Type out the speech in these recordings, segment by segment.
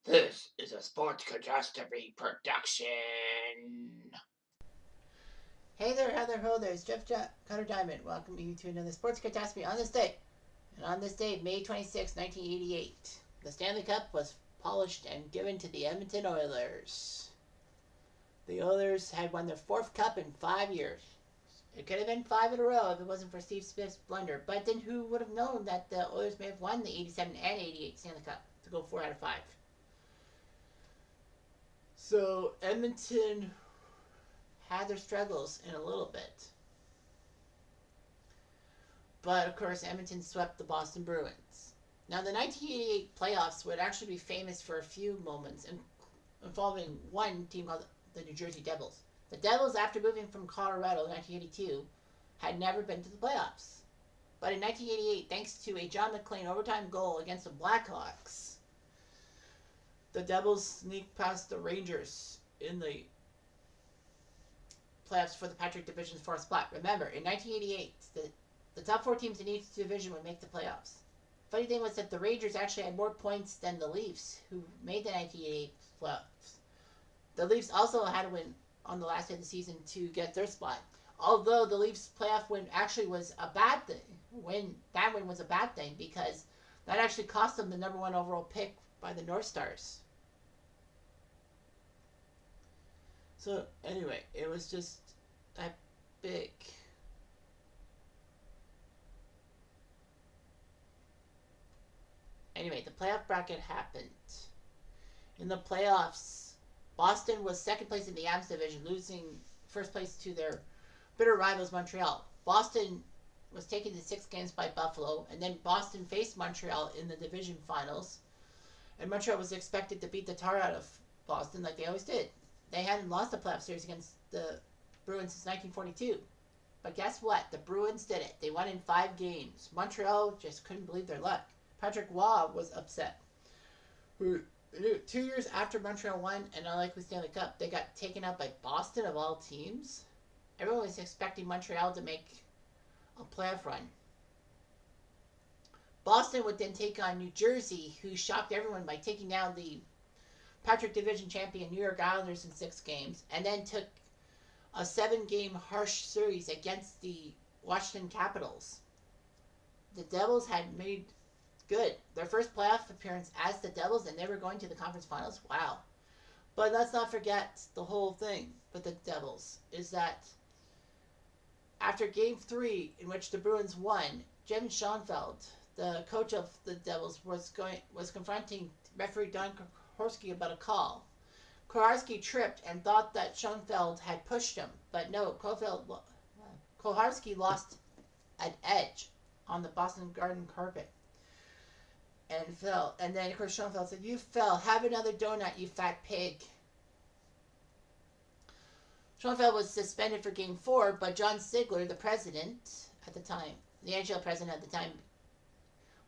This is a Sports Catastrophe production. Hey there, Heather Ho, there's Jeff Cutter Diamond, welcoming you to another Sports Catastrophe on this day. And on this day, May 26, 1988, the Stanley Cup was polished and given to the Edmonton Oilers. The Oilers had won their fourth cup in 5 years. It could have been 5 in a row if it wasn't for Steve Smith's blunder, but then who would have known that the Oilers may have won the 87 and 88 Stanley Cup to go 4 out of 5. So Edmonton had their struggles in a little bit. But of course, Edmonton swept the Boston Bruins. Now, the 1988 playoffs would actually be famous for a few moments involving one team called the New Jersey Devils. The Devils, after moving from Colorado in 1982, had never been to the playoffs. But in 1988, thanks to a John McClain overtime goal against the Blackhawks, the Devils sneaked past the Rangers in the playoffs for the Patrick Division's fourth spot. Remember, in 1988, the top 4 teams in each division would make the playoffs. Funny thing was that the Rangers actually had more points than the Leafs, who made the 1988 playoffs. The Leafs also had to win on the last day of the season to get their spot. Although the Leafs playoff win actually was a bad thing. That win was a bad thing because that actually cost them the number 1 overall pick by the North Stars. So anyway, it was just that big. Anyway, the playoff bracket happened. In the playoffs, Boston was second place in the Avs division, losing first place to their bitter rivals Montreal. Boston was taken to 6 games by Buffalo, and then Boston faced Montreal in the division finals. And Montreal was expected to beat the tar out of Boston like they always did. They hadn't lost a playoff series against the Bruins since 1942. But guess what? The Bruins did it. They won in 5 games. Montreal just couldn't believe their luck. Patrick Waugh was upset. 2 years after Montreal won, and unlike the Stanley Cup, they got taken out by Boston of all teams. Everyone was expecting Montreal to make a playoff run. Boston would then take on New Jersey, who shocked everyone by taking down the Patrick Division champion New York Islanders in 6 games, and then took a 7-game harsh series against the Washington Capitals. The Devils had made good their first playoff appearance as the Devils, and they were going to the conference finals. Wow. But let's not forget the whole thing with the Devils is that after Game 3, in which the Bruins won, Jim Schoenfeld, the coach of the Devils, was confronting referee Don Koharski about a call. Koharski tripped and thought that Schoenfeld had pushed him, but no, Koharski lost an edge on the Boston Garden carpet and fell. And then, of course, Schoenfeld said, "You fell. Have another donut, you fat pig." Schoenfeld was suspended for Game 4, but John Sigler, the president at the time, the NHL president at the time,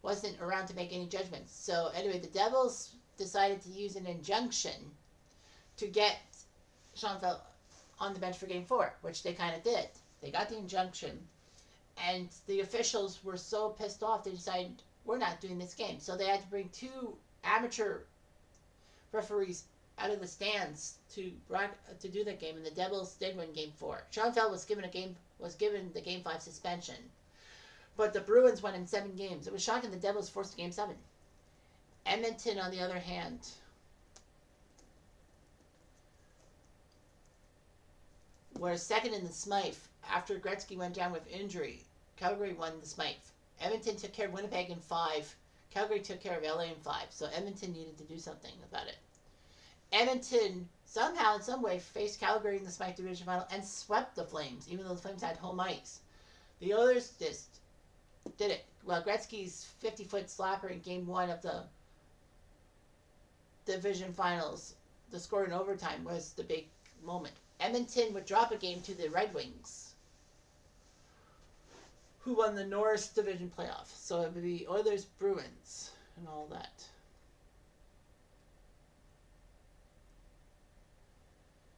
wasn't around to make any judgments. So anyway, the Devils decided to use an injunction to get Schoenfeld on the bench for Game 4, which they kind of did. They got the injunction, and the officials were so pissed off, they decided, we're not doing this game. So they had to bring 2 amateur referees out of the stands to do that game, and the Devils did win Game 4. Schoenfeld was given the Game 5 suspension, but the Bruins won in 7 games. It was shocking the Devils forced Game 7. Edmonton, on the other hand, were second in the Smythe after Gretzky went down with injury. Calgary won the Smythe. Edmonton took care of Winnipeg in 5. Calgary took care of LA in 5. So Edmonton needed to do something about it. Edmonton somehow, in some way, faced Calgary in the Smythe Division Final and swept the Flames, even though the Flames had home ice. The Oilers just did it. Well, Gretzky's 50-foot slapper in Game 1 of the Division Finals, the score in overtime, was the big moment. Edmonton would drop a game to the Red Wings, who won the Norris Division playoff. So it would be Oilers, Bruins, and all that.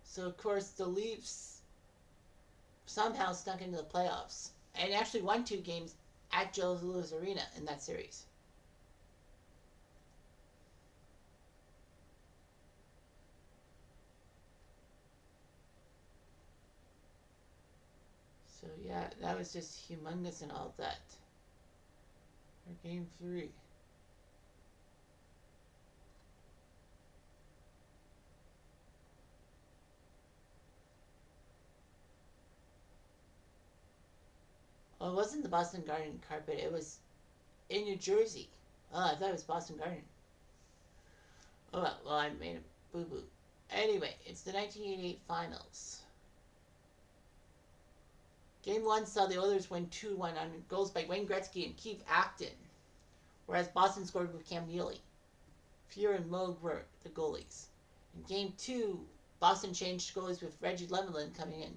So, of course, the Leafs somehow snuck into the playoffs and actually won 2 games at Joe Louis Arena in that series. that was just humongous and all that. For game 3. Oh, it wasn't the Boston Garden carpet. It was in New Jersey. Oh, I thought it was Boston Garden. Oh, well, I made a boo-boo. Anyway, it's the 1988 finals. Game 1 saw the Oilers win 2-1 on goals by Wayne Gretzky and Keith Acton, whereas Boston scored with Cam Neely. Fuhr and Moog were the goalies. In Game 2, Boston changed goalies with Reggie Lemelin coming in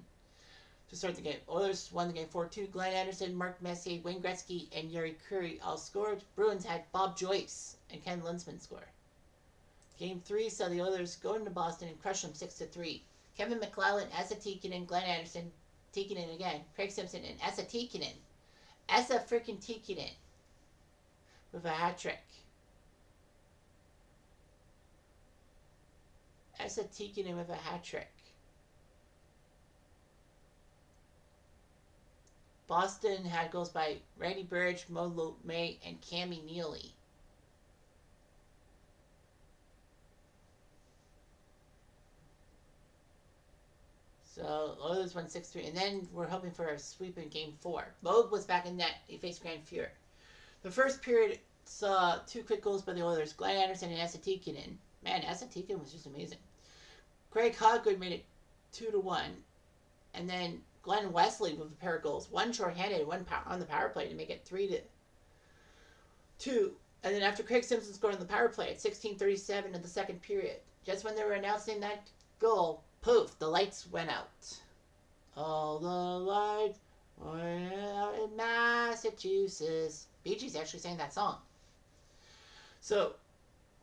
to start the game. Oilers won the game 4-2. Glenn Anderson, Mark Messier, Wayne Gretzky, and Yuri Curry all scored. Bruins had Bob Joyce and Ken Linsman score. Game 3 saw the Oilers go into Boston and crush them 6-3. Kevin McClellan, Esa Tikkanen, Glenn Anderson, Tikkanen again, Craig Simpson, and Esa Tikkanen. Esa freaking Tikkanen with a hat trick. Esa Tikkanen with a hat trick. Boston had goals by Randy Burridge, Mo May, and Cammy Neely. So Oilers won 6-3, and then we're hoping for a sweep in Game 4. Moog was back in net. He faced Grand Fuhr. The first period saw 2 quick goals by the Oilers, Glenn Anderson and Esa Tikkanen. Man, Esa Tikkanen was just amazing. Craig Hoggood made it 2-1, and then Glenn Wesley with a pair of goals, one shorthanded, one on the power play to make it 3-2. And then after Craig Simpson scored on the power play at 16:37 of the second period, just when they were announcing that goal, poof, the lights went out. All the lights went out in Massachusetts. Bee Gees actually sang that song. So,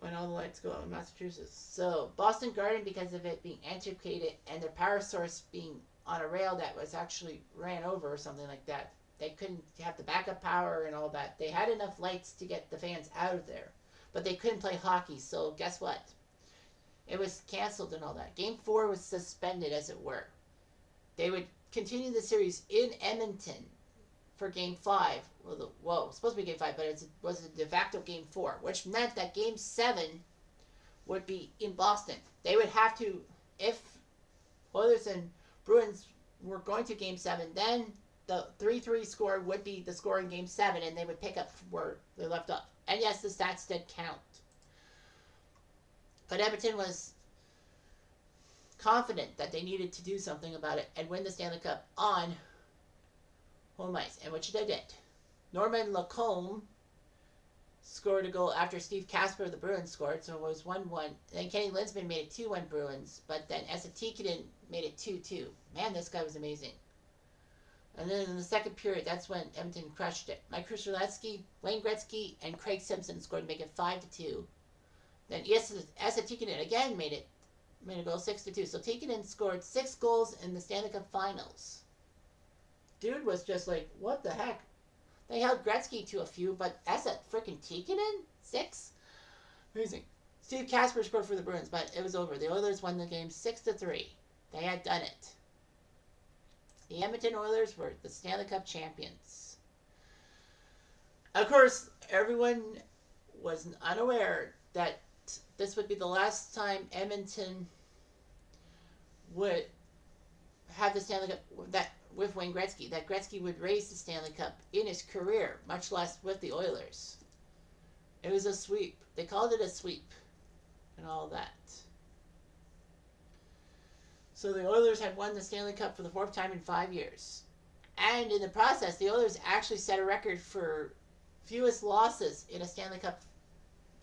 when all the lights go out in Massachusetts. So, Boston Garden, because of it being antiquated and their power source being on a rail that was actually ran over or something like that, they couldn't have the backup power and all that. They had enough lights to get the fans out of there, but they couldn't play hockey, so guess what? It was canceled and all that. Game 4 was suspended, as it were. They would continue the series in Edmonton for Game 5. Well, it was supposed to be Game 5, but it was a de facto Game 4, which meant that Game 7 would be in Boston. They would have to, if Oilers and Bruins were going to Game 7, then the 3-3 score would be the score in Game 7, and they would pick up where they left off. And yes, the stats did count. But Edmonton was confident that they needed to do something about it and win the Stanley Cup on home ice, and which they did. Norman Lacombe scored a goal after Steve Kasper of the Bruins scored, so it was 1-1. Then Kenny Linsman made it 2-1 Bruins, but then Esa Tikkanen made it 2-2. Man, this guy was amazing. And then in the second period, that's when Edmonton crushed it. Mike Krusheletsky, Wayne Gretzky, and Craig Simpson scored to make it 5-2. Then Esa Tikkanen again made a goal 6-2. So Tikkanen scored 6 goals in the Stanley Cup Finals. Dude was just like, what the heck? They held Gretzky to a few, but Esa freaking Tikkanen? 6? Amazing. Steve Kasper scored for the Bruins, but it was over. The Oilers won the game 6-3. They had done it. The Edmonton Oilers were the Stanley Cup champions. Of course, everyone was unaware that this would be the last time Edmonton would have the Stanley Cup with Wayne Gretzky. That Gretzky would raise the Stanley Cup in his career, much less with the Oilers. It was a sweep. They called it a sweep and all that. So the Oilers had won the Stanley Cup for the 4th time in 5 years. And in the process, the Oilers actually set a record for fewest losses in a Stanley Cup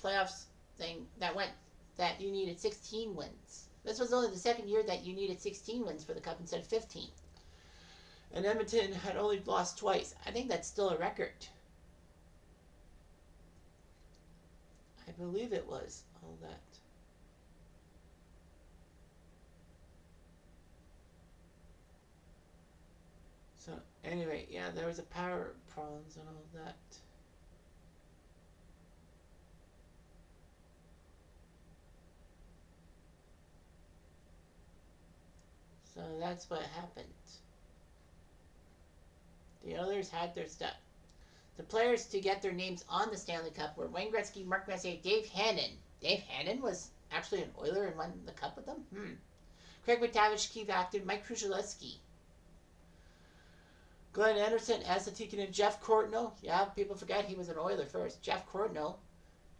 playoffs thing that you needed 16 wins. This was only the second year that you needed 16 wins for the Cup instead of 15. And Edmonton had only lost twice. I think that's still a record. I believe it was all that. So anyway, yeah, there was a power problems and all that. So that's what happened. The Oilers had their stuff. The players to get their names on the Stanley Cup were Wayne Gretzky, Mark Messier, Dave Hannon. Dave Hannon was actually an Oiler and won the Cup with them? Craig McTavish, Keith Acton, Mike Krzyzewski. Glenn Anderson, Asa Tikin, and Jeff Courtnall. Yeah, people forget he was an Oiler first. Jeff Courtnall.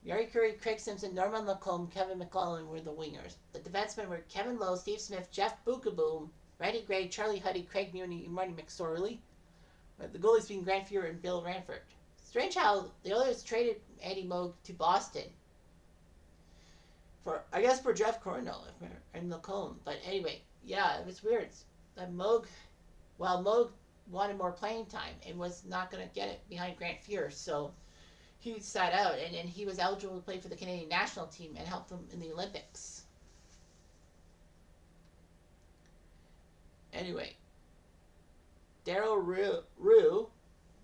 Yari Curry, Craig Simpson, Norman Lacombe, Kevin McClellan were the wingers. The defensemen were Kevin Lowe, Steve Smith, Jeff Bukaboom, Randy Gray, Charlie Huddy, Craig Muni, and Marty McSorley. The goalies being Grant Fuhrer and Bill Ranford. Strange how the Oilers traded Eddie Moog to Boston. I guess for Jeff Courtnall and Lacombe. But anyway, yeah, it was weird. That Moog wanted more playing time and was not going to get it behind Grant Fuhrer, so he sat out, and then he was eligible to play for the Canadian national team and help them in the Olympics. Anyway, Daryl Rue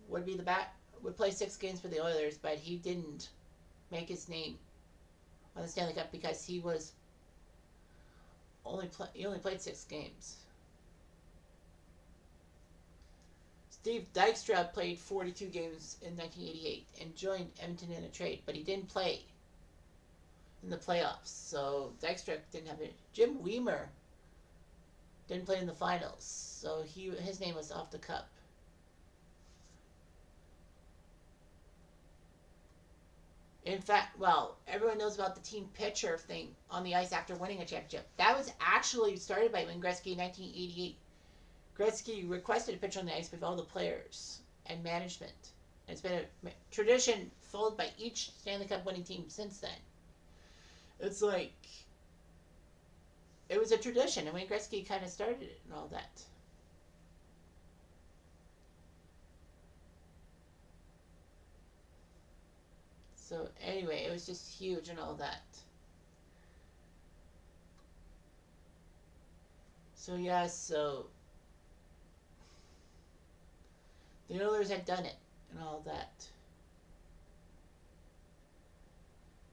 would play 6 games for the Oilers, but he didn't make his name on the Stanley Cup because he only played 6 games. Steve Dykstra played 42 games in 1988 and joined Edmonton in a trade, but he didn't play in the playoffs. So Dykstra didn't have it. Jim Weimer didn't play in the finals, so his name was off the cup. In fact, everyone knows about the team pitcher thing on the ice after winning a championship. That was actually started by Wayne Gretzky in 1988. Gretzky requested a pitcher on the ice with all the players and management. It's been a tradition followed by each Stanley Cup winning team since then. It's like, it was a tradition, and Wayne Gretzky kind of started it and all that. So anyway, it was just huge and all that. So yeah, the Oilers had done it and all that.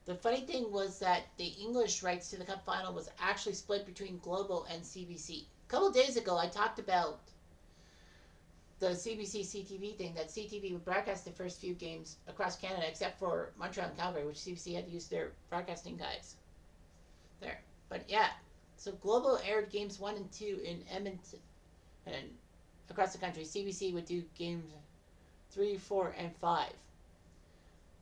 The funny thing was that the English rights to the Cup final was actually split between Global and CBC. A couple days ago, I talked about the CBC CTV thing, that CTV would broadcast the first few games across Canada, except for Montreal and Calgary, which CBC had to use their broadcasting guys there. But yeah, so Global aired games 1 and 2 in Edmonton and across the country. CBC would do games 3, 4, and 5.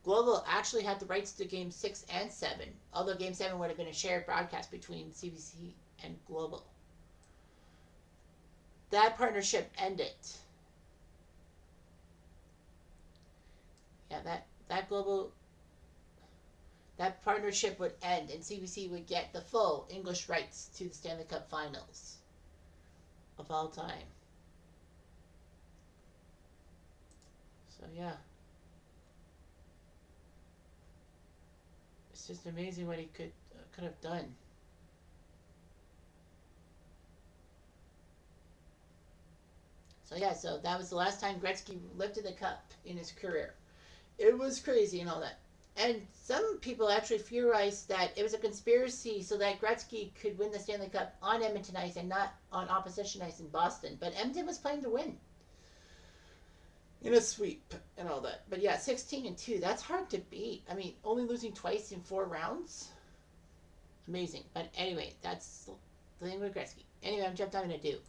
Global actually had the rights to games 6 and 7, although game 7 would have been a shared broadcast between CBC and Global. That partnership ended. Yeah, that partnership would end, and CBC would get the full English rights to the Stanley Cup Finals of all time. So yeah, it's just amazing what he could have done. So yeah, so that was the last time Gretzky lifted the cup in his career. It was crazy and all that. And some people actually theorized that it was a conspiracy so that Gretzky could win the Stanley Cup on Edmonton ice and not on opposition ice in Boston. But Edmonton was playing to win in a sweep and all that. But yeah, 16-2, that's hard to beat. I mean, only losing twice in 4 rounds? Amazing. But anyway, that's the thing with Gretzky. Anyway, I'm jumped on to do.